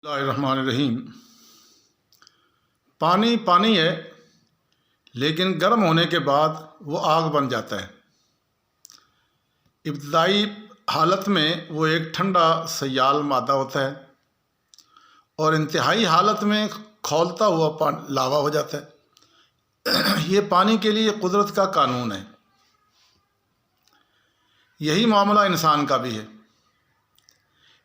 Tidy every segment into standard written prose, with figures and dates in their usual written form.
اللہ الرحمن الرحیم۔ پانی پانی ہے، لیکن گرم ہونے کے بعد وہ آگ بن جاتا ہے۔ ابتدائی حالت میں وہ ایک ٹھنڈا سیال مادہ ہوتا ہے اور انتہائی حالت میں کھولتا ہوا لاوا ہو جاتا ہے۔ یہ پانی کے لیے قدرت کا قانون ہے۔ یہی معاملہ انسان کا بھی ہے۔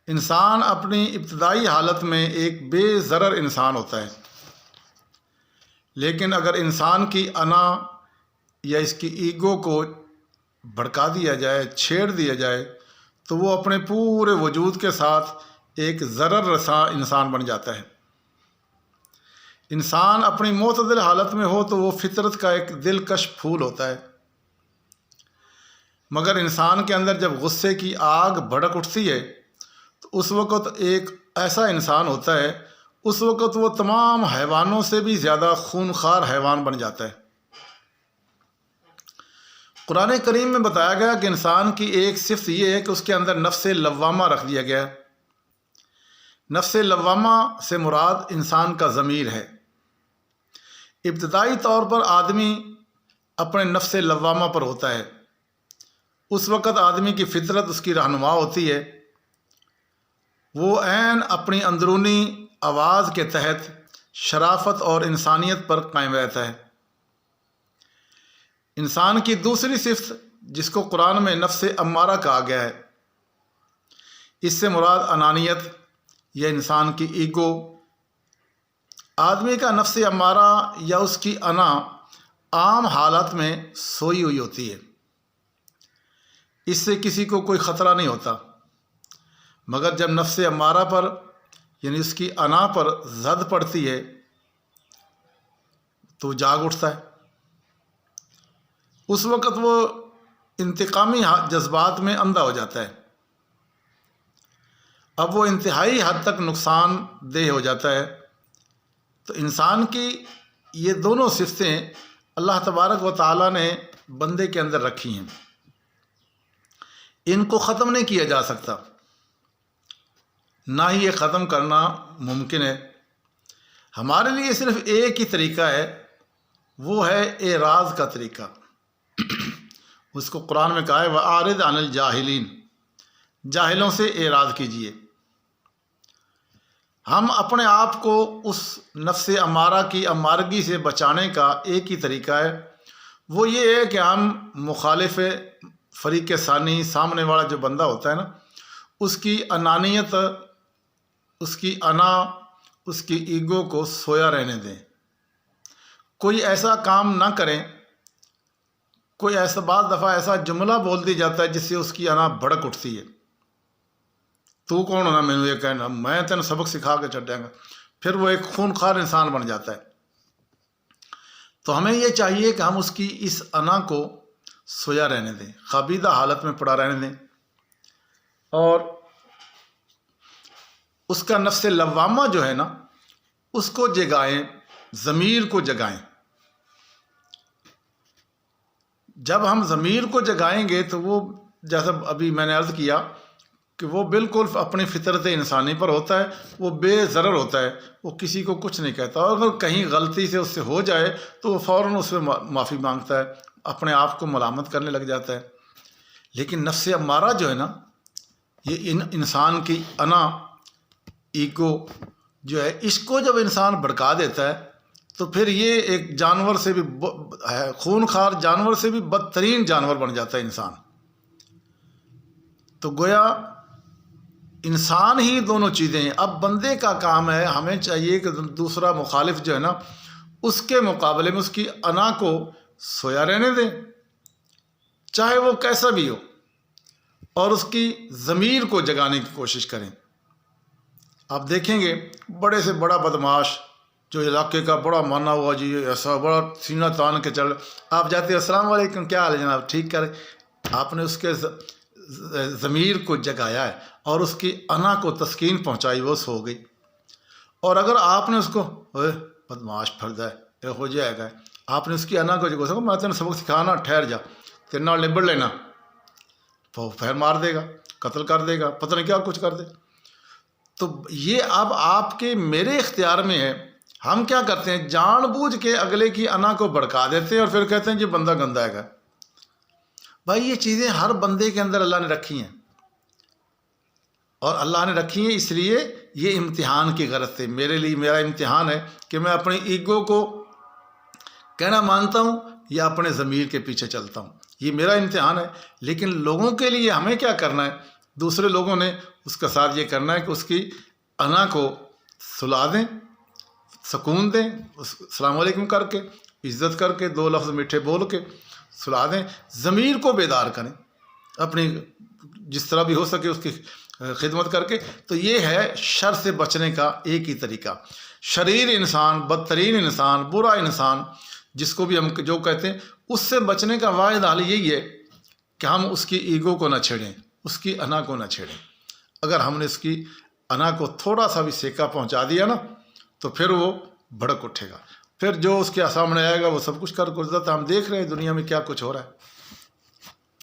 انسان اپنی ابتدائی حالت میں ایک بے ضرر انسان ہوتا ہے، لیکن اگر انسان کی انا یا اس کی ایگو کو بھڑکا دیا جائے، چھیڑ دیا جائے، تو وہ اپنے پورے وجود کے ساتھ ایک ضرر رساں انسان بن جاتا ہے۔ انسان اپنی معتدل حالت میں ہو تو وہ فطرت کا ایک دلکش پھول ہوتا ہے، مگر انسان کے اندر جب غصے کی آگ بھڑک اٹھتی ہے تو اس وقت ایک ایسا انسان ہوتا ہے، اس وقت وہ تمام حیوانوں سے بھی زیادہ خونخوار حیوان بن جاتا ہے۔ قرآن کریم میں بتایا گیا کہ انسان کی ایک صفت یہ ہے کہ اس کے اندر نفس لوامہ رکھ دیا گیا ہے۔ نفس لوامہ سے مراد انسان کا ضمیر ہے۔ ابتدائی طور پر آدمی اپنے نفس لوامہ پر ہوتا ہے۔ اس وقت آدمی کی فطرت اس کی رہنما ہوتی ہے، وہ عین اپنی اندرونی آواز کے تحت شرافت اور انسانیت پر قائم رہتا ہے۔ انسان کی دوسری صفت، جس کو قرآن میں نفس امارہ کہا گیا ہے، اس سے مراد انانیت یا انسان کی ایگو۔ آدمی کا نفس امارہ یا اس کی انا عام حالت میں سوئی ہوئی ہوتی ہے، اس سے کسی کو کوئی خطرہ نہیں ہوتا، مگر جب نفس امارہ پر یعنی اس کی انا پر زد پڑتی ہے تو جاگ اٹھتا ہے۔ اس وقت وہ انتقامی جذبات میں اندھا ہو جاتا ہے۔ اب وہ انتہائی حد تک نقصان دہ ہو جاتا ہے۔ تو انسان کی یہ دونوں صفتیں اللہ تبارک و تعالیٰ نے بندے کے اندر رکھی ہیں، ان کو ختم نہیں کیا جا سکتا، نہ ہی یہ ختم کرنا ممکن ہے۔ ہمارے لیے صرف ایک ہی طریقہ ہے، وہ ہے اعراض کا طریقہ۔ اس کو قرآن میں کہا ہے وَأَعْرِضْ عَنِ الْجَاهِلِينَ، جاہلوں سے اعراض کیجیے۔ ہم اپنے آپ کو اس نفس امارہ کی امارگی سے بچانے کا ایک ہی طریقہ ہے، وہ یہ ہے کہ ہم مخالف فریق ثانی، سامنے والا جو بندہ ہوتا ہے نا، اس کی انانیت، اس کی انا، اس کی ایگو کو سویا رہنے دیں۔ کوئی ایسا کام نہ کریں، کوئی ایسا بعض دفعہ ایسا جملہ بول دی جاتا ہے جس سے اس کی انا بھڑک اٹھتی ہے، تو کون ہونا میں یہ کہنا، میں تینوں سبق سکھا کے چڑھ جائیں گا، پھر وہ ایک خونخوار انسان بن جاتا ہے۔ تو ہمیں یہ چاہیے کہ ہم اس کی اس انا کو سویا رہنے دیں، خوابیدہ حالت میں پڑا رہنے دیں، اور اس کا نفس لوامہ جو ہے نا، اس کو جگائیں، ضمیر کو جگائیں۔ جب ہم ضمیر کو جگائیں گے تو وہ، جیسا ابھی میں نے عرض کیا کہ وہ بالکل اپنی فطرت انسانی پر ہوتا ہے، وہ بے ضرر ہوتا ہے، وہ کسی کو کچھ نہیں کہتا، اور اگر کہیں غلطی سے اس سے ہو جائے تو وہ فوراً اس میں معافی مانگتا ہے، اپنے آپ کو ملامت کرنے لگ جاتا ہے۔ لیکن نفس امارہ جو ہے نا، یہ انسان کی انا، ایگو جو ہے، اس کو جب انسان بھڑکا دیتا ہے تو پھر یہ ایک جانور سے بھی خونخوار جانور سے بھی بدترین جانور بن جاتا ہے انسان۔ تو گویا انسان ہی دونوں چیزیں ہیں۔ اب بندے کا کام ہے، ہمیں چاہیے کہ دوسرا مخالف جو ہے نا، اس کے مقابلے میں اس کی انا کو سویا رہنے دیں، چاہے وہ کیسا بھی ہو، اور اس کی ضمیر کو جگانے کی کوشش کریں۔ آپ دیکھیں گے بڑے سے بڑا بدماش جو علاقے کا بڑا مانا ہوا، جی ایسا بڑا سینہ تان کے چل، آپ جاتے ہیں السلام علیکم، کیا حال ہے جناب، ٹھیک کریں، آپ نے اس کے ضمیر کو جگایا ہے اور اس کی انا کو تسکین پہنچائی، وہ سو گئی۔ اور اگر آپ نے اس کو بدماش پھردا ہے، یہ ہو جائے گا، آپ نے اس کی انا کو جگہ سکو، میں تینوں سبق سکھانا، ٹھہر جا، تیرے نال نبڑ لینا، وہ پھر مار دے گا، قتل کر دے گا، پتہ نہیں کیا کچھ کر دے۔ تو یہ اب آپ کے میرے اختیار میں ہے. ہم کیا کرتے ہیں؟ جان بوجھ کے اگلے کی انا کو بھڑکا دیتے ہیں اور پھر کہتے ہیں جی بندہ گندا ہے. بھائی یہ چیزیں ہر بندے کے اندر اللہ نے رکھی ہیں، اور اللہ نے رکھی ہیں اس لیے یہ امتحان کی غرض سے. میرے لیے میرا امتحان ہے کہ میں اپنی ایگو کو کہنا مانتا ہوں یا اپنے ضمیر کے پیچھے چلتا ہوں. یہ میرا امتحان ہے. لیکن لوگوں کے لیے ہمیں کیا کرنا ہے؟ دوسرے لوگوں نے اس کا ساتھ یہ کرنا ہے کہ اس کی انا کو سلا دیں، سکون دیں، السلام علیکم کر کے، عزت کر کے، 2 لفظ میٹھے بول کے سلا دیں. ضمیر کو بیدار کریں اپنی، جس طرح بھی ہو سکے اس کی خدمت کر کے. تو یہ ہے شر سے بچنے کا ایک ہی طریقہ. شریر انسان، بدترین انسان، برا انسان جس کو بھی ہم جو کہتے ہیں، اس سے بچنے کا واحد حل یہی ہے کہ ہم اس کی ایگو کو نہ چھیڑیں، اس کی انا کو نہ چھیڑیں. اگر ہم نے اس کی انا کو تھوڑا سا بھی سیکا پہنچا دیا نا تو پھر وہ بھڑک اٹھے گا. پھر جو اس کے سامنے آئے گا وہ سب کچھ کر گزرتا. ہم دیکھ رہے ہیں دنیا میں کیا کچھ ہو رہا ہے.